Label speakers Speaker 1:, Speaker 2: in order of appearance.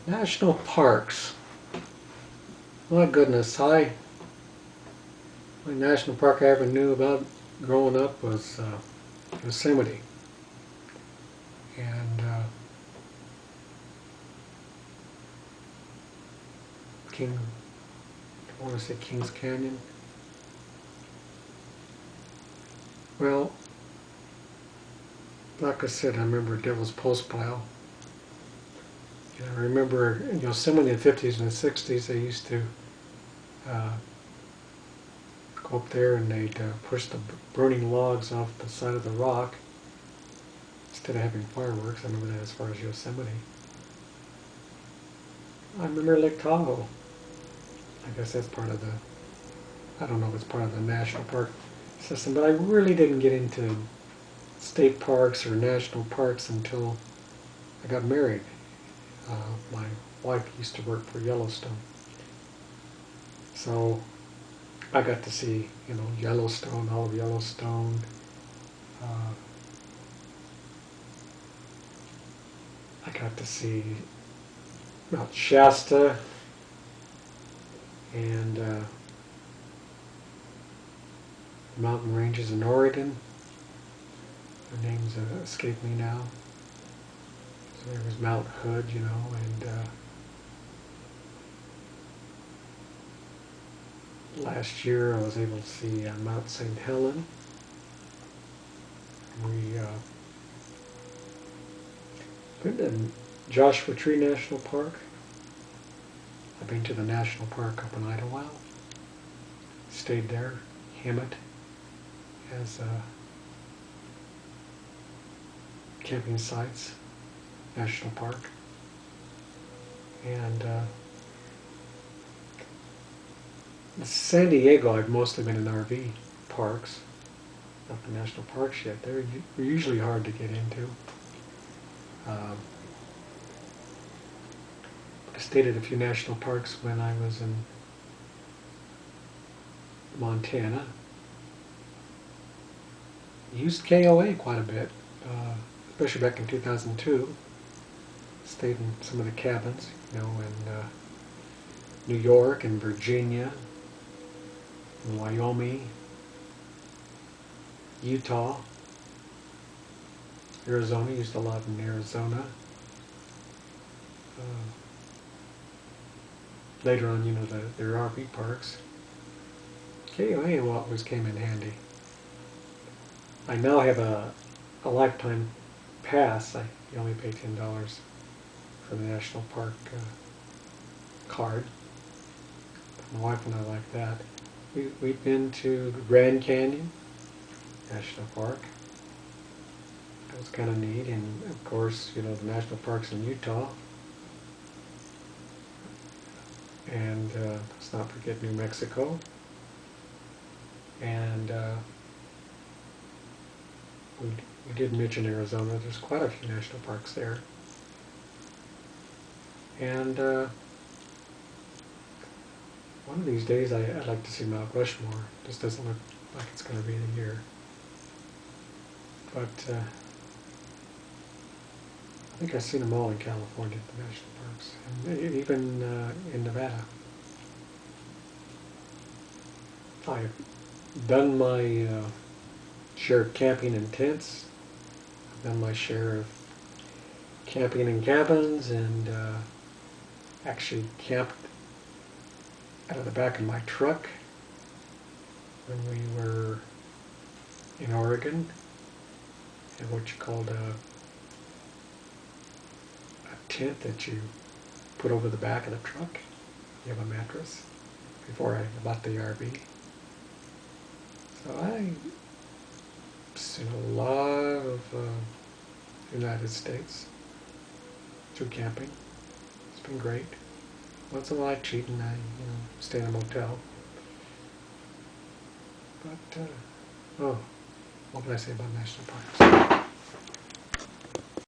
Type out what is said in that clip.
Speaker 1: National parks. My goodness, the only national park I ever knew about growing up was Yosemite. And I want to say Kings Canyon. Well, like I said, I remember Devil's Postpile. And I remember in Yosemite in the 50s and the 60s, they used to uh, go up there and they'd push the burning logs off the side of the rock instead of having fireworks. I remember that as far as Yosemite. I remember Lake Tahoe. I guess that's part of the, I don't know if it's part of the national park system, but I really didn't get into state parks or national parks until I got married. My wife used to work for Yellowstone. So I got to see, Yellowstone, all of Yellowstone. Uh, I got to see Mount Shasta and mountain ranges in Oregon. Their names escape me now. So there was Mount Hood, and last year I was able to see Mount St. Helens. We been to Joshua Tree National Park. I've been to the national park up in Idyllwild. Stayed there. Hemet has camping sites, national park. And San Diego, I've mostly been in RV parks, not the national parks yet. They're usually hard to get into. I stayed at a few national parks when I was in Montana. Used KOA quite a bit, especially back in 2002. Stayed in some of the cabins, in New York and Virginia, in Wyoming, Utah, Arizona. Used a lot in Arizona. Later on, their RV parks. KOA always came in handy. I now have a lifetime pass. You only pay $10 for the national park card. My wife and I like that. We've been to Grand Canyon National Park. That was kind of neat, and of course, the national parks in Utah. And let's not forget New Mexico. And we did mention Arizona. There's quite a few national parks there. And one of these days I'd like to see Mount Rushmore. It just doesn't look like it's going to be the year. But I think I've seen them all in California, the national parks, and even in Nevada. I've done my share of camping in tents. I've done my share of camping in cabins, and actually camped out of the back of my truck when we were in Oregon, in what you called a tent that you put over the back of the truck. You have a mattress, before I bought the RV. So I've seen a lot of United States through camping. It's been great. Once in a while I cheat and I stay in a motel. But, what did I say about national parks?